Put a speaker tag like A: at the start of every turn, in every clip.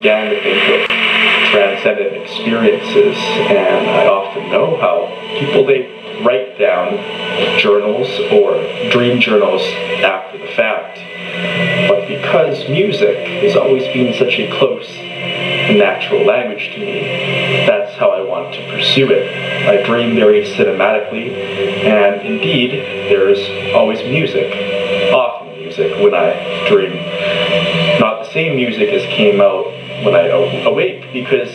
A: began to think of transcendent experiences, and I often know how people, they write down journals or dream journals after the fact. But because music has always been such a close and natural language to me, that's how I want to pursue it. I dream very cinematically, and indeed, there's always music, often music, when I dream. Not the same music as came out when I awake, because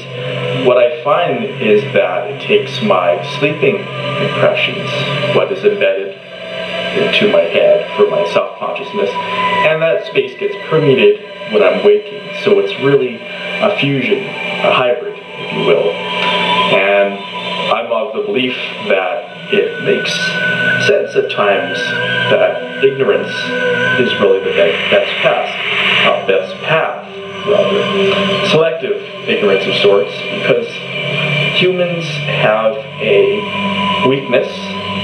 A: what I find is that it takes my sleeping impressions, what is embedded into my head for my self-consciousness, and that space gets permeated when I'm waking. So it's really a fusion, a hybrid, if you will. And I'm of the belief that it makes sense at times that ignorance is really the best path, selective ignorance of sorts, because humans have a weakness,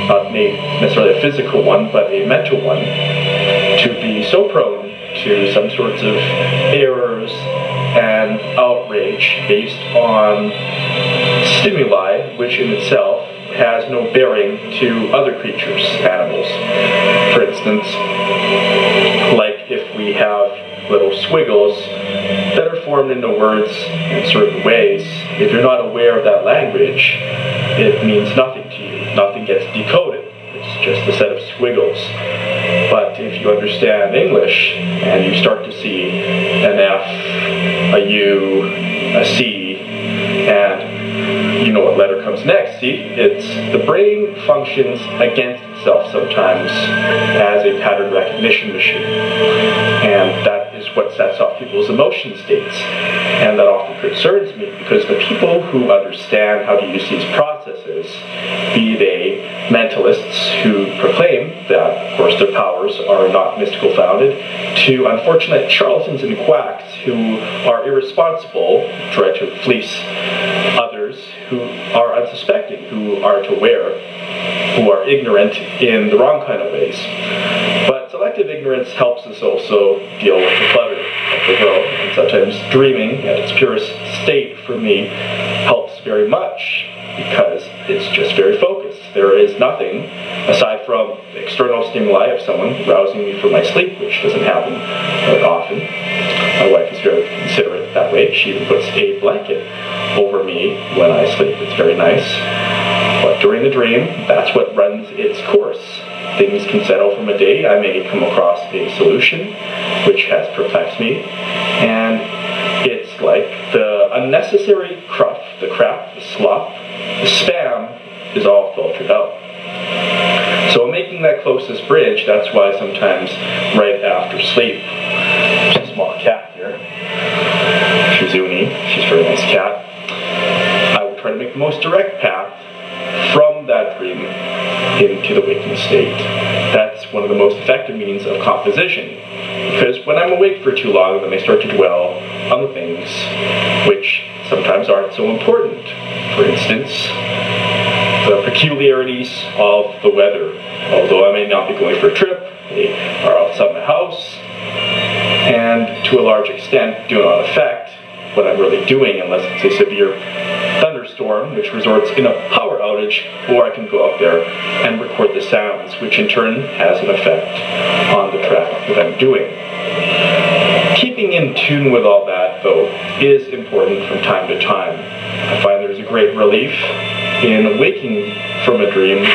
A: not necessarily a physical one, but a mental one, to be so prone to some sorts of errors and outrage based on stimuli which in itself has no bearing to other creatures, animals. For instance, like if we have little squiggles that are formed into words in certain ways, if you're not aware of that language, it means nothing to you. Nothing gets decoded. It's just a set of squiggles. But if you understand English and you start to see an F, a U, a C, and you know what letter comes next, see? The brain functions against itself sometimes as a pattern recognition machine. And that is what sets off people's emotion states. And that often concerns me, because the people who understand how to use these processes, be they mentalists who proclaim that, of course, their powers are not mystical founded, to unfortunate charlatans and quacks who are irresponsible, try to fleece others who are unsuspecting, who aren't aware, who are ignorant in the wrong kind of ways. But selective ignorance helps us also deal with the clutter of the world, and sometimes dreaming at its purest state for me helps very much, because it's just very focused. There is nothing aside from external stimuli of someone rousing me from my sleep, which doesn't happen very often. My wife is very considerate that way. She even puts a blanket over me when I sleep. It's very nice. But during the dream, that's what runs its course. Things can settle from a day. I may come across a solution which has perplexed me, and it's like the unnecessary cruff, the crap, the slop, the spam is all filtered out. So making that closest bridge, that's why sometimes right after sleep, there's a small cat here, Shizuni, she's a very nice cat, I will try to make the most direct path from that dream into the waking state. That's one of the most effective means of composition, because when I'm awake for too long, then I start to dwell on the things which sometimes aren't so important. For instance, the peculiarities of the weather. Although I may not be going for a trip, they are outside my house, and to a large extent do not affect what I'm really doing, unless it's a severe thunderstorm which results in a power outage, or I can go out there and record the sounds, which in turn has an effect on the track that I'm doing. Keeping in tune with all that, though, is important from time to time. I find there's a great relief in waking from a dream